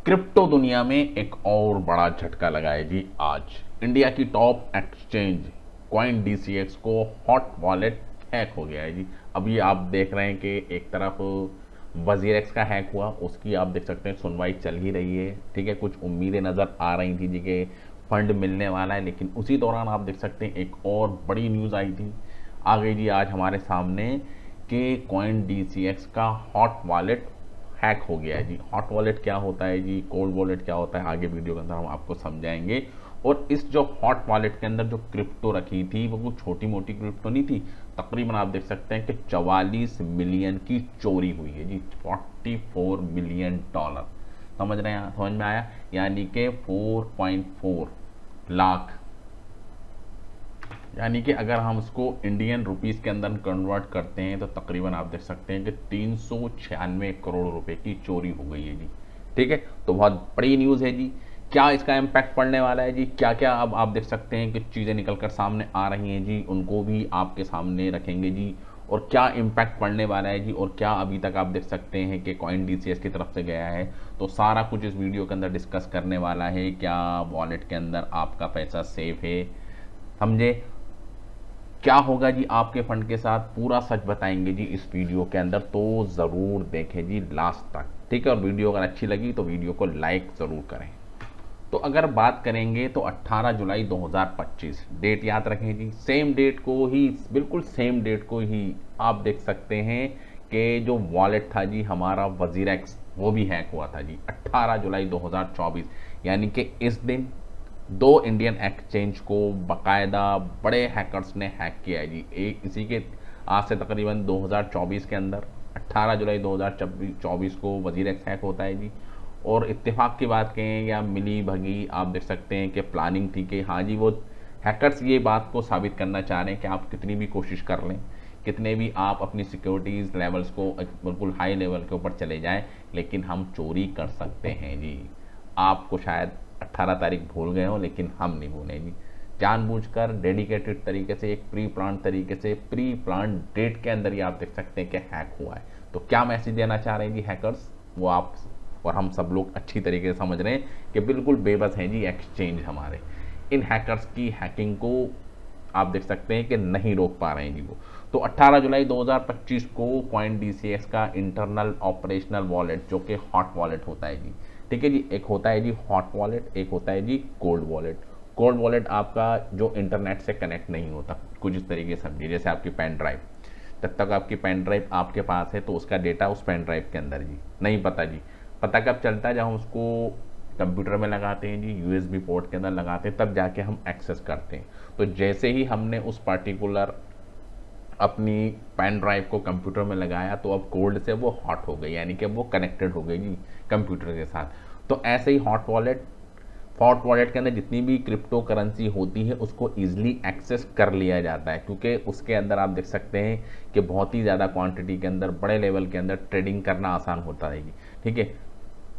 Crypto दुनिया में एक और बड़ा झटका लगा है जी। आज इंडिया की टॉप एक्सचेंज कॉइन डीसीएक्स को हॉट वॉलेट हैक हो गया है जी। अभी आप देख रहे हैं कि एक तरफ वजीरेक्स का हैक हुआ, उसकी आप देख सकते हैं सुनवाई चल ही रही है। ठीक है, कुछ उम्मीदें नज़र आ रही थी जी कि फंड मिलने वाला है, लेकिन उसी दौरान आप देख सकते हैं एक और बड़ी न्यूज़ आई थी, आ गई जी आज हमारे सामने कि कॉइन डीसीएक्स का हॉट वॉलेट हैक हो गया है जी। हॉट वॉलेट क्या होता है जी, कोल्ड वॉलेट क्या होता है, आगे वीडियो के अंदर हम आपको समझाएंगे। और इस जो हॉट वॉलेट के अंदर जो क्रिप्टो रखी थी वो छोटी मोटी क्रिप्टो नहीं थी, तकरीबन आप देख सकते हैं कि 44 मिलियन की चोरी हुई है जी। 44 मिलियन डॉलर, समझ रहे हैं, समझ में आया, यानी कि 4.4 लाख, यानी कि अगर हम इसको इंडियन रुपीस के अंदर कन्वर्ट करते हैं तो तकरीबन आप देख सकते हैं कि 396 करोड़ रुपए की चोरी हो गई है जी। ठीक है, तो बहुत बड़ी न्यूज़ है जी। क्या इसका इम्पैक्ट पड़ने वाला है जी, क्या क्या अब आप देख सकते हैं कि चीज़ें निकल कर सामने आ रही हैं जी, उनको भी आपके सामने रखेंगे जी। और क्या इम्पैक्ट पड़ने वाला है जी, और क्या अभी तक आप देख सकते हैं कि कॉइन डीसीएस की तरफ से गया है, तो सारा कुछ इस वीडियो के अंदर डिस्कस करने वाला है। क्या वॉलेट के अंदर आपका पैसा सेफ है, समझे, क्या होगा जी आपके फंड के साथ, पूरा सच बताएंगे जी इस वीडियो के अंदर, तो ज़रूर देखें जी लास्ट तक। ठीक है, और वीडियो अगर अच्छी लगी तो वीडियो को लाइक ज़रूर करें। तो अगर बात करेंगे तो 18 जुलाई 2025 डेट याद रखें जी। सेम डेट को ही, बिल्कुल सेम डेट को ही आप देख सकते हैं कि जो वॉलेट था जी हमारा वजीरेक्स, वो भी हैक हुआ था जी 18 जुलाई 2024, यानी कि इस दिन दो इंडियन एक्सचेंज को बाकायदा बड़े हैकर्स ने हैक किया है जी। एक इसी के आज से तकरीबन 2024 के अंदर 18 जुलाई 2024 को वजीरेक्स हैक होता है जी। और इत्तेफाक की बात कहें या मिली भगी, आप देख सकते हैं कि प्लानिंग थी कि हाँ जी वो हैकर्स ये बात को साबित करना चाह रहे हैं कि आप कितनी भी कोशिश कर लें, कितने भी आप अपनी सिक्योरिटीज़ लेवल्स को बिल्कुल हाई लेवल के ऊपर चले जाएं, लेकिन हम चोरी कर सकते हैं जी। आपको शायद 18 तारीख भूल गए हो, लेकिन हम नहीं भूलें जी। जानबूझकर डेडिकेटेड तरीके से, एक प्री प्लान तरीके से, प्री प्लान डेट के अंदर ही आप देख सकते हैं कि हैक हुआ है। तो क्या मैसेज देना चाह रहे हैं जी हैकर्स, वो आप और हम सब लोग अच्छी तरीके से समझ रहे हैं कि बिल्कुल बेबस हैं जी एक्सचेंज हमारे। इन हैकर्स की हैकिंग को आप देख सकते हैं कि नहीं रोक पा रहे हैं जी वो। तो 18 जुलाई 2025 को कॉइन डीसीएक्स का इंटरनल ऑपरेशनल वॉलेट, जो कि हॉट वॉलेट होता है जी, ठीक है जी, एक होता है जी हॉट वॉलेट, एक होता है जी कोल्ड वॉलेट। कोल्ड वॉलेट आपका जो इंटरनेट से कनेक्ट नहीं होता, कुछ इस तरीके से समझिए जैसे आपकी पेन ड्राइव, जब तक आपकी पेन ड्राइव आपके पास है तो उसका डेटा उस पेन ड्राइव के अंदर जी नहीं पता जी। पता कब चलता है, जब हम उसको कंप्यूटर में लगाते हैं जी, यूएसबी पोर्ट के अंदर लगाते हैं, तब जाके हम एक्सेस करते हैं। तो जैसे ही हमने उस पर्टिकुलर अपनी पेन ड्राइव को कंप्यूटर में लगाया तो अब कोल्ड से वो हॉट हो गई, यानी कि वो कनेक्टेड हो गई जी कंप्यूटर के साथ। तो ऐसे ही हॉट वॉलेट के अंदर जितनी भी क्रिप्टो करेंसी होती है उसको ईजिली एक्सेस कर लिया जाता है, क्योंकि उसके अंदर आप देख सकते हैं कि बहुत ही ज़्यादा क्वांटिटी के अंदर, बड़े लेवल के अंदर ट्रेडिंग करना आसान होता है। ठीक है,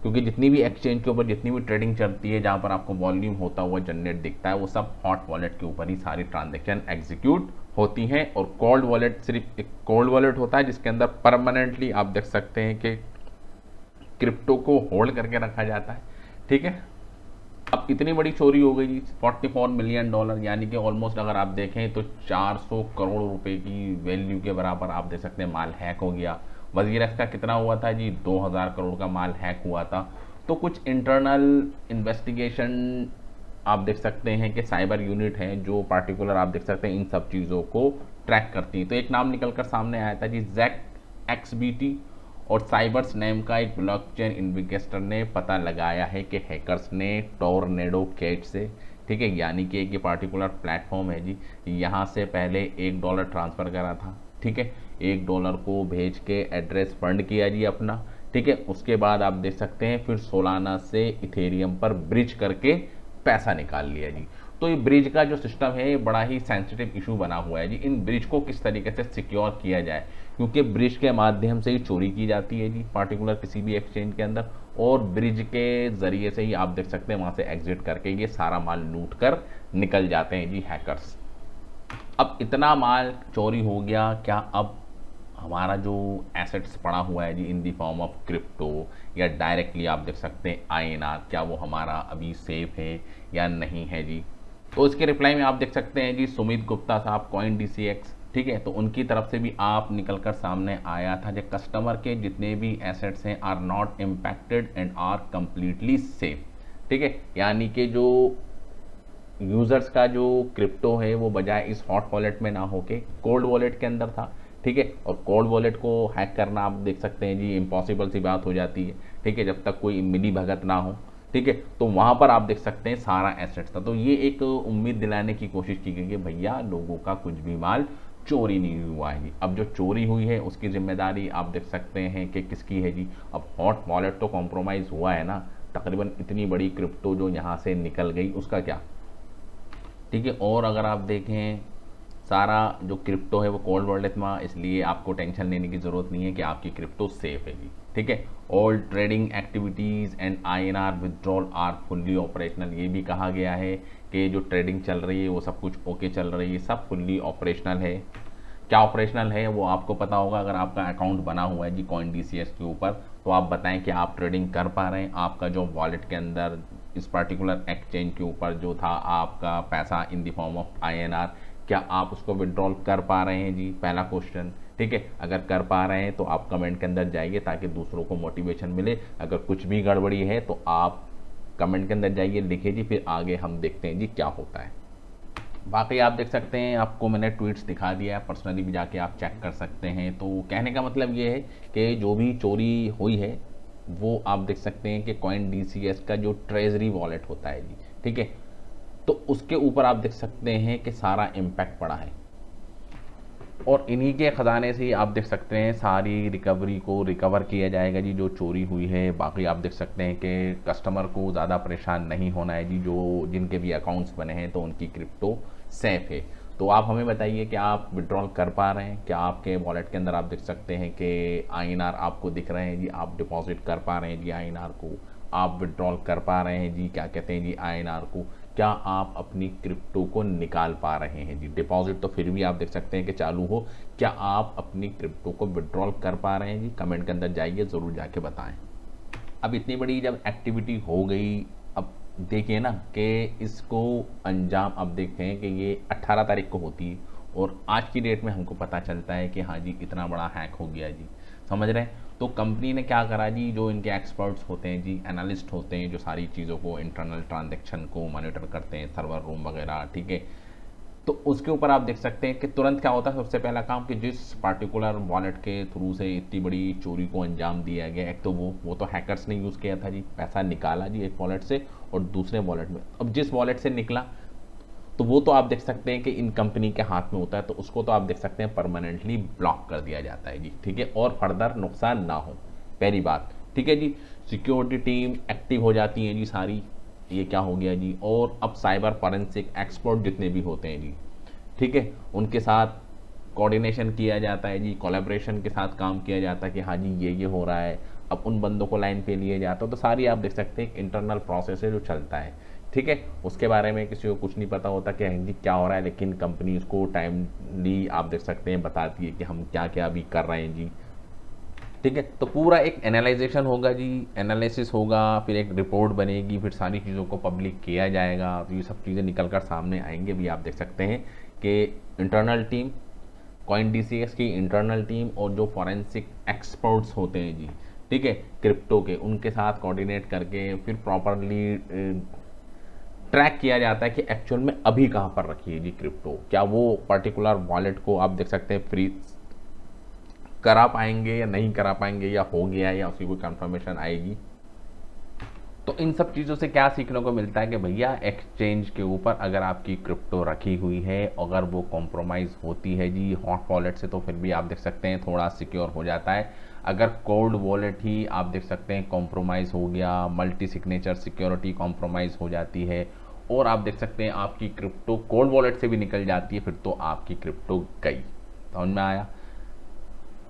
क्योंकि जितनी भी एक्सचेंज के ऊपर जितनी भी ट्रेडिंग चलती है, जहाँ पर आपको वॉल्यूम होता हुआ जनरेट दिखता है, वो सब हॉट वॉलेट के ऊपर ही सारी ट्रांजेक्शन एग्जीक्यूट होती हैं। और कोल्ड वॉलेट सिर्फ एक कोल्ड वॉलेट होता है जिसके अंदर परमानेंटली आप देख सकते हैं कि क्रिप्टो को होल्ड करके रखा जाता है। ठीक है, अब इतनी बड़ी चोरी हो गई जी, 44 मिलियन डॉलर, यानी कि ऑलमोस्ट अगर आप देखें तो 400 करोड़ रुपए की वैल्यू के बराबर आप देख सकते हैं माल हैक हो गया। वजीरेक्स का कितना हुआ था जी, 2000 करोड़ का माल हैक हुआ था। तो कुछ इंटरनल इन्वेस्टिगेशन आप देख सकते हैं कि साइबर यूनिट है जो पार्टिकुलर आप देख सकते हैं इन सब चीज़ों को ट्रैक करती है। तो एक नाम निकल कर सामने आया था जी, जैक एक्सबीटी, और साइबर्स नेम का एक ब्लॉकचेन इन्वेस्टर ने पता लगाया है कि हैकर्स ने टोर्नेडो कैश से, ठीक है, यानी कि एक ये पार्टिकुलर प्लेटफॉर्म है जी, यहाँ से पहले $1 ट्रांसफ़र करा था। ठीक है, $1 को भेज के एड्रेस फंड किया जी अपना। ठीक है, उसके बाद आप देख सकते हैं फिर सोलाना से इथेरियम पर ब्रिज करके पैसा निकाल लिया जी। तो ये ब्रिज का जो सिस्टम है ये बड़ा ही सेंसिटिव इशू बना हुआ है जी। इन ब्रिज को किस तरीके से सिक्योर किया जाए, क्योंकि ब्रिज के माध्यम से ही चोरी की जाती है जी पार्टिकुलर किसी भी एक्सचेंज के अंदर, और ब्रिज के ज़रिए से ही आप देख सकते हैं वहाँ से एग्जिट करके ये सारा माल लूट कर निकल जाते हैं जी हैकर्स। अब इतना माल चोरी हो गया, क्या अब हमारा जो एसेट्स पड़ा हुआ है जी इन दी फॉर्म ऑफ क्रिप्टो या डायरेक्टली आप देख सकते हैं आईएनआर, क्या वो हमारा अभी सेफ है या नहीं है जी। तो इसके रिप्लाई में आप देख सकते हैं जी सुमित गुप्ता साहब कॉइन DCX, ठीक है, तो उनकी तरफ से भी आप निकल कर सामने आया था कि कस्टमर के जितने भी एसेट्स हैं are not impacted and are completely safe, ठीक है, यानी कि जो यूज़र्स का जो क्रिप्टो है वो बजाय इस हॉट वॉलेट में ना होके कोल्ड वॉलेट के अंदर था, ठीक है, और कोल्ड वॉलेट को हैक करना आप देख सकते हैं जी इम्पॉसिबल सी बात हो जाती है, ठीक है, जब तक कोई मिली भगत ना हो, ठीक है, तो वहाँ पर आप देख सकते हैं सारा एसेट्स था। तो ये एक उम्मीद दिलाने की कोशिश की गई कि भैया लोगों का कुछ भी माल चोरी नहीं हुआ है जी। अब जो चोरी हुई है उसकी जिम्मेदारी आप देख सकते हैं कि किसकी है जी। अब हॉट वॉलेट तो कॉम्प्रोमाइज़ हुआ है ना, तकरीबन इतनी बड़ी क्रिप्टो जो यहाँ से निकल गई उसका क्या, ठीक है। और अगर आप देखें सारा जो क्रिप्टो है वो कोल्ड वॉलेट में, इसलिए आपको टेंशन लेने की ज़रूरत नहीं है कि आपकी क्रिप्टो सेफ है जी, ठीक है। All trading activities and INR withdrawal are fully operational, ये भी कहा गया है कि जो ट्रेडिंग चल रही है वो सब कुछ ओके चल रही है, सब फुल्ली ऑपरेशनल है। क्या ऑपरेशनल है वो आपको पता होगा, अगर आपका अकाउंट बना हुआ है जी कॉइन DCX के ऊपर, तो आप बताएं कि आप ट्रेडिंग कर पा रहे हैं, आपका जो वॉलेट के अंदर इस पर्टिकुलर एक्सचेंज के ऊपर जो था आपका पैसा in the form of INR, क्या आप उसको विड्रॉल कर पा रहे हैं जी, पहला क्वेश्चन, ठीक है। अगर कर पा रहे हैं तो आप कमेंट के अंदर जाइए ताकि दूसरों को मोटिवेशन मिले। अगर कुछ भी गड़बड़ी है तो आप कमेंट के अंदर जाइए, लिखिए जी, फिर आगे हम देखते हैं जी क्या होता है। बाकी आप देख सकते हैं, आपको मैंने ट्वीट्स दिखा दिया है, पर्सनली भी जाके आप चेक कर सकते हैं। तो कहने का मतलब ये है कि जो भी चोरी हुई है वो आप देख सकते हैं कि कॉइन DCX का जो ट्रेजरी वॉलेट होता है जी, ठीक है, तो उसके ऊपर आप देख सकते हैं कि सारा इम्पैक्ट पड़ा है और इन्हीं के ख़जाने से ही आप देख सकते हैं सारी रिकवरी को रिकवर किया जाएगा जी जो चोरी हुई है। बाकी आप देख सकते हैं कि कस्टमर को ज़्यादा परेशान नहीं होना है जी, जो जिनके भी अकाउंट्स बने हैं तो उनकी क्रिप्टो सेफ है। तो आप हमें बताइए कि आप विड्रॉल कर पा रहे हैं क्या, आपके वॉलेट के अंदर आप देख सकते हैं कि INR आपको दिख रहे हैं जी, आप डिपॉजिट कर पा रहे हैं जी INR को, आप विड्रॉल कर पा रहे हैं जी, क्या कहते हैं जी INR को, क्या आप अपनी क्रिप्टो को निकाल पा रहे हैं जी। डिपॉजिट तो फिर भी आप देख सकते हैं कि चालू हो, क्या आप अपनी क्रिप्टो को विड्रॉल कर पा रहे हैं जी, कमेंट के अंदर जाइए, ज़रूर जाके बताएं। अब इतनी बड़ी जब एक्टिविटी हो गई, अब देखिए ना कि इसको अंजाम अब देखें कि ये 18 तारीख को होती है और आज की डेट में हमको पता चलता है कि हाँ जी इतना बड़ा हैक हो गया जी, समझ रहे हैं। तो कंपनी ने क्या करा जी, जो इनके एक्सपर्ट्स होते हैं जी, एनालिस्ट होते हैं जो सारी चीज़ों को इंटरनल ट्रांजैक्शन को मॉनिटर करते हैं, सर्वर रूम वगैरह, ठीक है, तो उसके ऊपर आप देख सकते हैं कि तुरंत क्या होता है, सबसे पहला काम कि जिस पार्टिकुलर वॉलेट के थ्रू से इतनी बड़ी चोरी को अंजाम दिया गया, एक तो वो तो हैकर्स ने यूज़ किया था जी, पैसा निकाला जी एक वॉलेट से और दूसरे वॉलेट में, अब जिस वॉलेट से निकला तो वो तो आप देख सकते हैं कि इन कंपनी के हाथ में होता है, तो उसको तो आप देख सकते हैं परमानेंटली ब्लॉक कर दिया जाता है जी, ठीक है, और फर्दर नुकसान ना हो, पहली बात, ठीक है जी। सिक्योरिटी टीम एक्टिव हो जाती है जी सारी, ये क्या हो गया जी। और अब साइबर फॉरेंसिक एक्सपर्ट जितने भी होते हैं जी, ठीक है, उनके साथ कोऑर्डिनेशन किया जाता है जी, कोलैबोरेशन के साथ काम किया जाता है कि हाँ जी ये हो रहा है, अब उन बंदों को लाइन पे लिए जाता है। तो सारी आप देख सकते हैं इंटरनल प्रोसेस है जो चलता है, ठीक है, उसके बारे में किसी को कुछ नहीं पता होता कि हाँ जी क्या हो रहा है, लेकिन कंपनी उसको टाइमली आप देख सकते हैं बताती है कि हम क्या क्या अभी कर रहे हैं जी, ठीक है। तो पूरा एक एनालाइजेशन होगा जी, एनालिसिस होगा, फिर एक रिपोर्ट बनेगी, फिर सारी चीज़ों को पब्लिक किया जाएगा, तो ये सब चीज़ें निकल कर सामने आएंगे भी। आप देख सकते हैं कि इंटरनल टीम, कॉइन DCX की इंटरनल टीम और जो फॉरेंसिक एक्सपर्ट्स होते हैं जी, ठीक है, क्रिप्टो के, उनके साथ कोऑर्डिनेट करके फिर प्रॉपरली ट्रैक किया जाता है कि एक्चुअल में अभी कहाँ पर रखी है जी क्रिप्टो, क्या वो पर्टिकुलर वॉलेट को आप देख सकते हैं फ्रीज करा पाएंगे या नहीं करा पाएंगे, या हो गया या उसकी कोई कंफर्मेशन आएगी। तो इन सब चीज़ों से क्या सीखने को मिलता है कि भैया एक्सचेंज के ऊपर अगर आपकी क्रिप्टो रखी हुई है, अगर वो कॉम्प्रोमाइज़ होती है जी हॉट वॉलेट से, तो फिर भी आप देख सकते हैं थोड़ा सिक्योर हो जाता है। अगर कोल्ड वॉलेट ही आप देख सकते हैं कॉम्प्रोमाइज़ हो गया, मल्टी सिग्नेचर सिक्योरिटी कॉम्प्रोमाइज़ हो जाती है और आप देख सकते हैं आपकी क्रिप्टो कोल्ड वॉलेट से भी निकल जाती है, फिर तो आपकी क्रिप्टो गई। समझ में आया।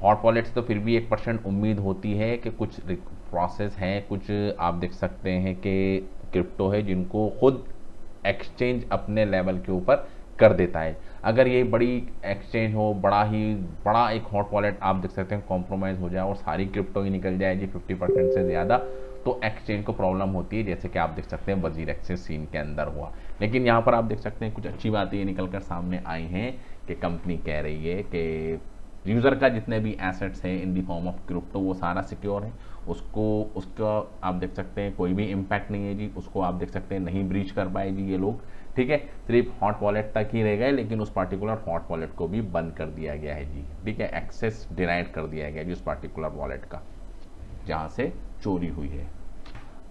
हॉट वॉलेट से तो फिर भी 1% उम्मीद होती है कि कुछ प्रोसेस हैं, कुछ आप देख सकते हैं कि क्रिप्टो है जिनको खुद एक्सचेंज अपने लेवल के ऊपर कर देता है। अगर ये बड़ी एक्सचेंज हो, बड़ा एक हॉट वॉलेट आप देख सकते हैं कॉम्प्रोमाइज़ हो जाए और सारी क्रिप्टो ही निकल जाए जी 50% से ज़्यादा, तो एक्सचेंज को प्रॉब्लम होती है, जैसे कि आप देख सकते हैं वजीर एक्सेस सीन के अंदर हुआ। लेकिन यहाँ पर आप देख सकते हैं कुछ अच्छी बातें ये निकल कर सामने आई हैं कि कंपनी कह रही है कि यूज़र का जितने भी एसेट्स हैं इन दी फॉर्म ऑफ क्रिप्टो वो सारा सिक्योर है, उसका आप देख सकते हैं कोई भी इम्पैक्ट नहीं है जी, उसको आप देख सकते हैं नहीं ब्रीच कर पाए जी ये लोग, ठीक है। सिर्फ हॉट वॉलेट तक ही रह गए, लेकिन उस पार्टिकुलर हॉट वॉलेट को भी बंद कर दिया गया है जी, ठीक है, एक्सेस डिनाइड कर दिया गया जी उस पार्टिकुलर वॉलेट का जहाँ से चोरी हुई है।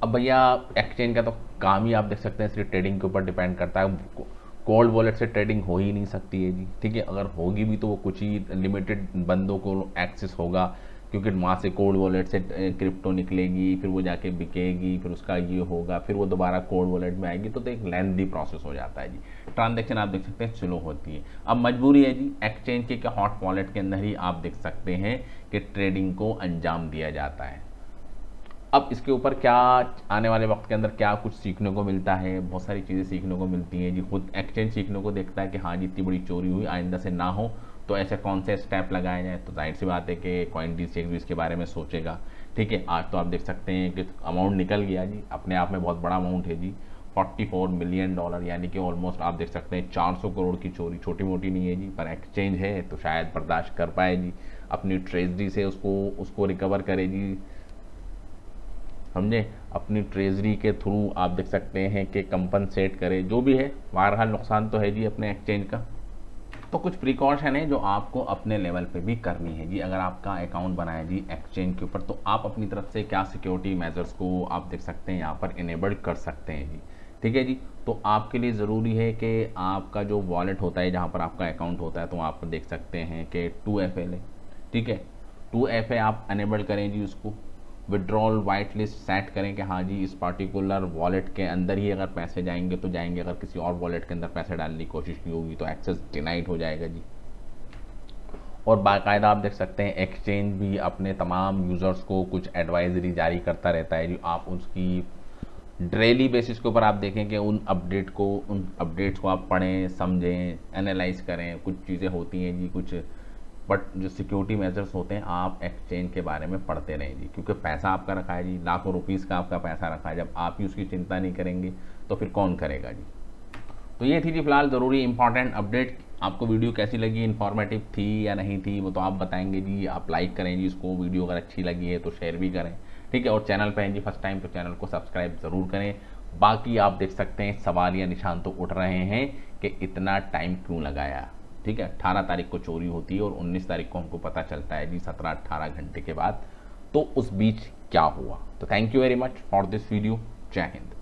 अब भैया एक्सचेंज का तो काम ही आप देख सकते हैं सिर्फ ट्रेडिंग के ऊपर डिपेंड करता है। कोल्ड वॉलेट से ट्रेडिंग हो ही नहीं सकती है जी, ठीक है। अगर होगी भी तो वो कुछ ही लिमिटेड बंदों को एक्सेस होगा, क्योंकि वहाँ से कोल्ड वॉलेट से क्रिप्टो निकलेगी, फिर वो जाके बिकेगी, फिर उसका ये होगा, फिर वो दोबारा कोल्ड वॉलेट में आएगी, तो एक लेंथी प्रोसेस हो जाता है जी। ट्रांजैक्शन आप देख सकते हैं स्लो होती है। अब मजबूरी है जी एक्सचेंज के हॉट वॉलेट के अंदर ही आप देख सकते हैं कि ट्रेडिंग को अंजाम दिया जाता है। अब इसके ऊपर क्या आने वाले वक्त के अंदर क्या कुछ सीखने को मिलता है, बहुत सारी चीज़ें सीखने को मिलती हैं जी। खुद एक्सचेंज सीखने को देखता है कि हाँ जी इतनी बड़ी चोरी हुई, आइंदा से ना हो, तो ऐसे कौन से स्टेप लगाए जाए। तो जाहिर सी बात है कि CoinDesk भी इसके बारे में सोचेगा, ठीक है। आज तो आप देख सकते हैं कि अमाउंट निकल गया जी, अपने आप में बहुत बड़ा अमाउंट है जी, $44 मिलियन, यानी कि ऑलमोस्ट आप देख सकते हैं 400 करोड़ की चोरी छोटी मोटी नहीं है जी। पर एक्सचेंज है तो शायद बर्दाश्त कर पाए जी, अपनी ट्रेजरी से उसको रिकवर करे जी, समझे, अपनी ट्रेजरी के थ्रू आप देख सकते हैं कि कंपनसेट करे, जो भी है। बहरहाल नुकसान तो है जी अपने एक्सचेंज का। तो कुछ प्रिकॉशन है जो आपको अपने लेवल पे भी करनी है जी। अगर आपका अकाउंट बनाया जी एक्सचेंज के ऊपर, तो आप अपनी तरफ से क्या सिक्योरिटी मेजर्स को आप देख सकते हैं यहाँ पर इनेबल कर सकते हैं जी, ठीक है जी। तो आपके लिए ज़रूरी है कि आपका जो वॉलेट होता है जहाँ पर आपका अकाउंट होता है, तो आप देख सकते हैं कि 2FA है, ठीक है। 2FA आप अनेबल करें जी, उसको विड्रॉल वाइट लिस्ट सेट करें कि हाँ जी इस पार्टिकुलर वॉलेट के अंदर ही अगर पैसे जाएंगे तो जाएंगे, अगर किसी और वॉलेट के अंदर पैसे डालने की कोशिश की होगी तो एक्सेस डिनाइड हो जाएगा जी। और बाकायदा आप देख सकते हैं एक्सचेंज भी अपने तमाम यूज़र्स को कुछ एडवाइजरी जारी करता रहता है जी। आप उसकी डेली बेसिस के ऊपर आप देखें कि उन अपडेट्स को आप पढ़ें, समझें, एनालाइज करें। कुछ चीज़ें होती हैं जी, कुछ बट जो सिक्योरिटी मेजर्स होते हैं आप एक्सचेंज के बारे में पढ़ते रहें जी, क्योंकि पैसा आपका रखा है जी, लाखों रुपीज़ का आपका पैसा रखा है। जब आप ही उसकी चिंता नहीं करेंगे तो फिर कौन करेगा जी। तो ये थी जी फिलहाल ज़रूरी इंपॉर्टेंट अपडेट। आपको वीडियो कैसी लगी, इन्फॉर्मेटिव थी या नहीं थी, वो तो आप बताएंगे जी। आप लाइक करें जी इसको, वीडियो अगर अच्छी लगी है तो शेयर भी करें, ठीक है। और चैनल पर हैं जी फर्स्ट टाइम तो चैनल को सब्सक्राइब ज़रूर करें। बाकी आप देख सकते हैं सवाल या निशान तो उठ रहे हैं कि इतना टाइम क्यों लगाया, ठीक है। 18 तारीख को चोरी होती है और 19 तारीख को हमको पता चलता है जी 17-18 घंटे के बाद, तो उस बीच क्या हुआ। तो thank you very much for this video. जय हिंद।